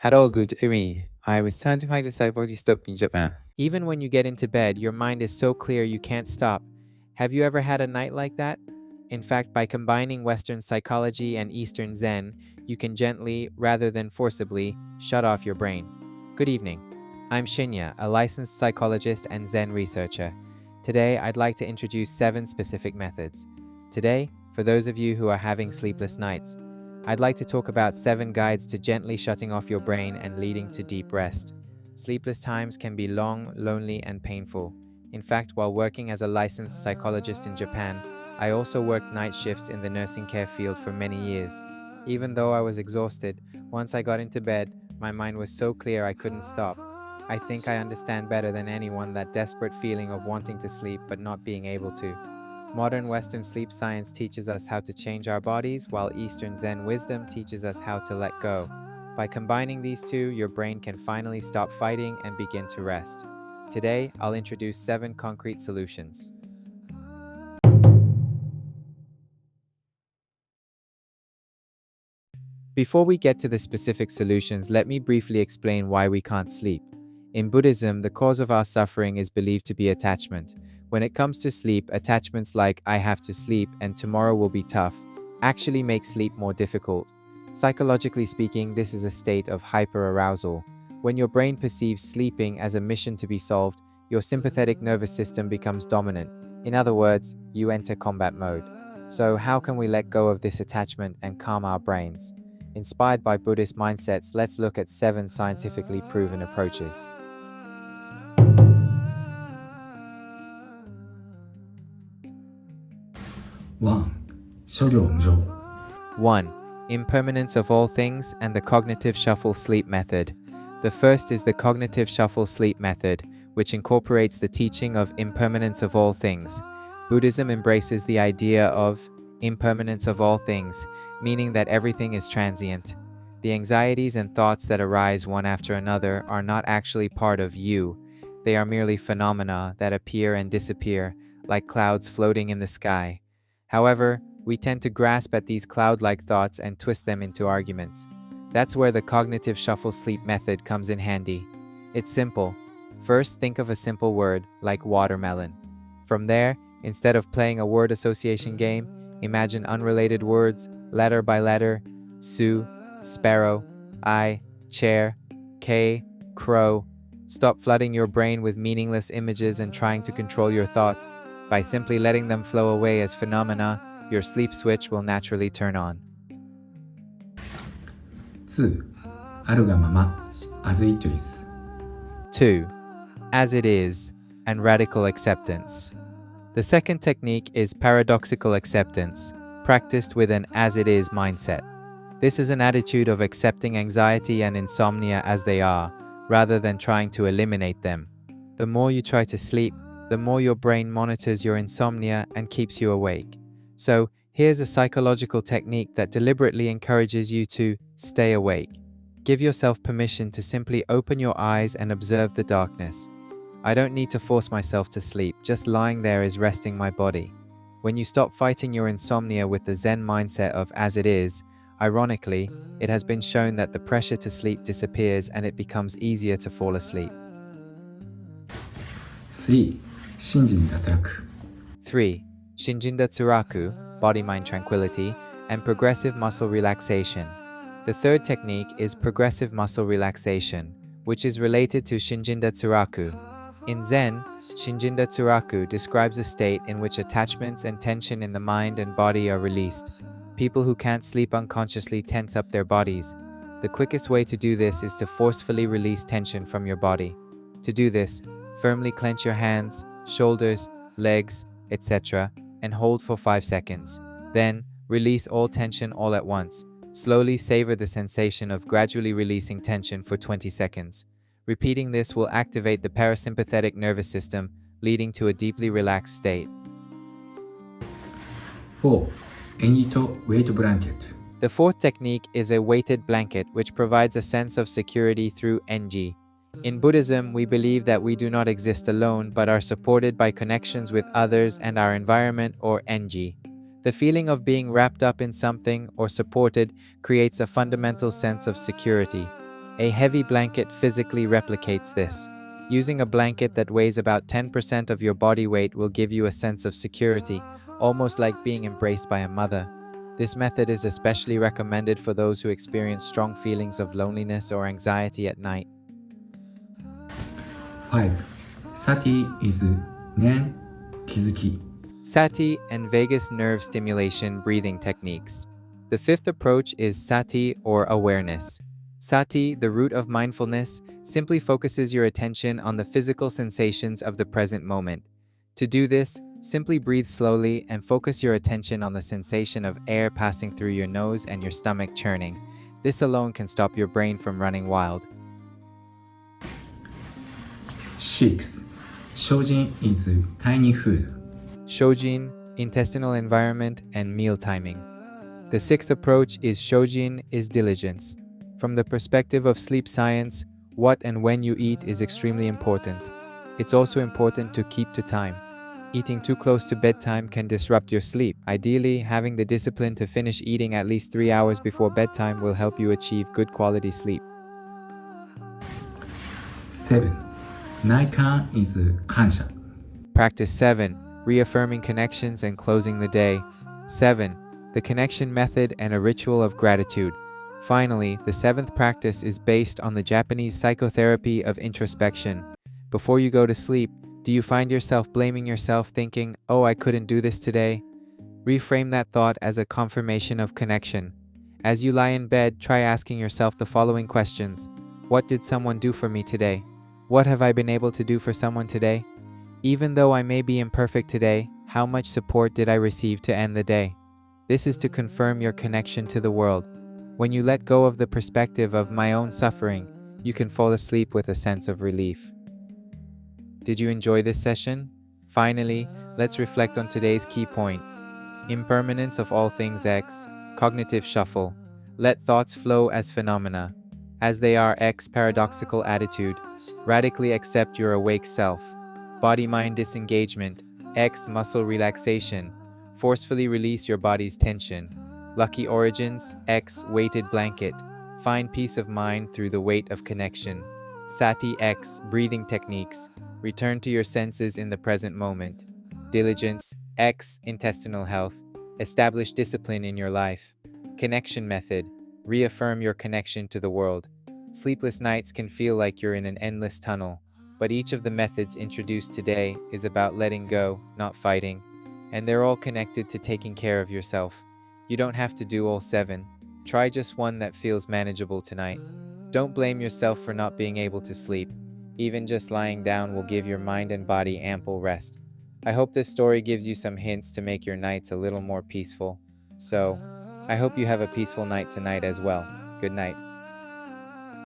Hello, good evening. I'm a Certified Psychologist in Japan. Even when you get into bed, your mind is so clear you can't stop. Have you ever had a night like that? In fact, by combining Western psychology and Eastern Zen, you can gently, rather than forcibly, shut off your brain. Good evening. I'm Shinya, a licensed psychologist and Zen researcher. Today, I'd like to introduce 7 specific methods. Today, for those of you who are having sleepless nights, I'd like to talk about 7 guides to gently shutting off your brain and leading to deep rest. Sleepless times can be long, lonely, and painful. In fact, while working as a licensed psychologist in Japan, I also worked night shifts in the nursing care field for many years. Even though I was exhausted, once I got into bed, my mind was so clear I couldn't stop. I think I understand better than anyone that desperate feeling of wanting to sleep but not being able to. Modern Western sleep science teaches us how to change our bodies, while Eastern Zen wisdom teaches us how to let go. By combining these two, your brain can finally stop fighting and begin to rest. Today, I'll introduce 7 concrete solutions. Before we get to the specific solutions, let me briefly explain why we can't sleep. In Buddhism, the cause of our suffering is believed to be attachment. When it comes to sleep, attachments like I have to sleep and tomorrow will be tough actually make sleep more difficult. Psychologically speaking, this is a state of hyperarousal. When your brain perceives sleeping as a mission to be solved, your sympathetic nervous system becomes dominant. In other words, you enter combat mode. So, how can we let go of this attachment and calm our brains? Inspired by Buddhist mindsets, let's look at 7 scientifically proven approaches. 1. 処量無常 1. Impermanence of all things and the cognitive shuffle sleep method. The first is the cognitive shuffle sleep method, which incorporates the teaching of impermanence of all things. Buddhism embraces the idea of impermanence of all things, meaning that everything is transient. The anxieties and thoughts that arise one after another are not actually part of you. They are merely phenomena that appear and disappear, like clouds floating in the sky. However, we tend to grasp at these cloud-like thoughts and twist them into arguments. That's where the cognitive shuffle sleep method comes in handy. It's simple. First, think of a simple word, like watermelon. From there, instead of playing a word association game, imagine unrelated words, letter by letter: Sue, sparrow, I, chair, K, crow. Stop flooding your brain with meaningless images and trying to control your thoughts. By simply letting them flow away as phenomena, your sleep switch will naturally turn on. 2. あるがまま as it is Two, as it is, and radical acceptance. The second technique is paradoxical acceptance, practiced with an as it is mindset. This is an attitude of accepting anxiety and insomnia as they are, rather than trying to eliminate them. The more you try to sleep, the more your brain monitors your insomnia and keeps you awake. So, here's a psychological technique that deliberately encourages you to stay awake. Give yourself permission to simply open your eyes and observe the darkness. I don't need to force myself to sleep, just lying there is resting my body. When you stop fighting your insomnia with the Zen mindset of as it is, ironically, it has been shown that the pressure to sleep disappears and it becomes easier to fall asleep. 3. 信心脱落 3. Shinjinda Tsuraku, body-mind tranquility, and progressive muscle relaxation. The third technique is progressive muscle relaxation, which is related to Shinjinda Tsuraku. In Zen, Shinjinda Tsuraku describes a state in which attachments and tension in the mind and body are released. People who can't sleep unconsciously tense up their bodies. The quickest way to do this is to forcefully release tension from your body. To do this, firmly clench your hands, shoulders, legs, etc., and hold for 5 seconds. Then, release all tension all at once. Slowly savor the sensation of gradually releasing tension for 20 seconds. Repeating this will activate the parasympathetic nervous system, leading to a deeply relaxed state. 4. エニとウェイトブランケット The fourth technique is a weighted blanket, which provides a sense of security through NG. In Buddhism, we believe that we do not exist alone, but are supported by connections with others and our environment, or NG. The feeling of being wrapped up in something or supported creates a fundamental sense of security. A heavy blanket physically replicates this. Using a blanket that weighs about 10% of your body weight will give you a sense of security, almost like being embraced by a mother. This method is especially recommended for those who experience strong feelings of loneliness or anxiety at night. 5. Sati is 念気づき Sati and vagus nerve stimulation breathing techniques. The fifth approach is sati or awareness. Sati, the root of mindfulness, simply focuses your attention on the physical sensations of the present moment. To do this, simply breathe slowly and focus your attention on the sensation of air passing through your nose and your stomach churning. This alone can stop your brain from running wild. 6. Shojin is tiny food Shojin, intestinal environment, and meal timing. The sixth approach is Shojin is diligence. From the perspective of sleep science, what and when you eat is extremely important. It's also important to keep to time. Eating too close to bedtime can disrupt your sleep. Ideally, having the discipline to finish eating at least 3 hours before bedtime will help you achieve good quality sleep. 7. Naikan is 感謝 Practice 7. Reaffirming connections and closing the day. 7. The connection method and a ritual of gratitude. Finally, the seventh practice is based on the Japanese psychotherapy of introspection. Before you go to sleep, do you find yourself blaming yourself thinking, "Oh, I couldn't do this today"? Reframe that thought as a confirmation of connection. As you lie in bed, try asking yourself the following questions. What did someone do for me today? What have I been able to do for someone today? Even though I may be imperfect today, how much support did I receive to end the day? This is to confirm your connection to the world. When you let go of the perspective of my own suffering, you can fall asleep with a sense of relief. Did you enjoy this session? Finally, let's reflect on today's key points. Impermanence of all things X, cognitive shuffle. Let thoughts flow as phenomena. As they are X, paradoxical attitude. Radically accept your awake self. Body-mind disengagement. X, muscle relaxation. Forcefully release your body's tension. Lucky origins. X, weighted blanket. Find peace of mind through the weight of connection. Sati X, breathing techniques. Return to your senses in the present moment. Diligence. X, intestinal health. Establish discipline in your life. Connection method. Reaffirm your connection to the world. Sleepless nights can feel like you're in an endless tunnel, but each of the methods introduced today is about letting go, not fighting, and they're all connected to taking care of yourself. You don't have to do all 7. Try just one that feels manageable tonight. Don't blame yourself for not being able to sleep. Even just lying down will give your mind and body ample rest. I hope this story gives you some hints to make your nights a little more peaceful. So, I hope you have a peaceful night tonight as well. Good night.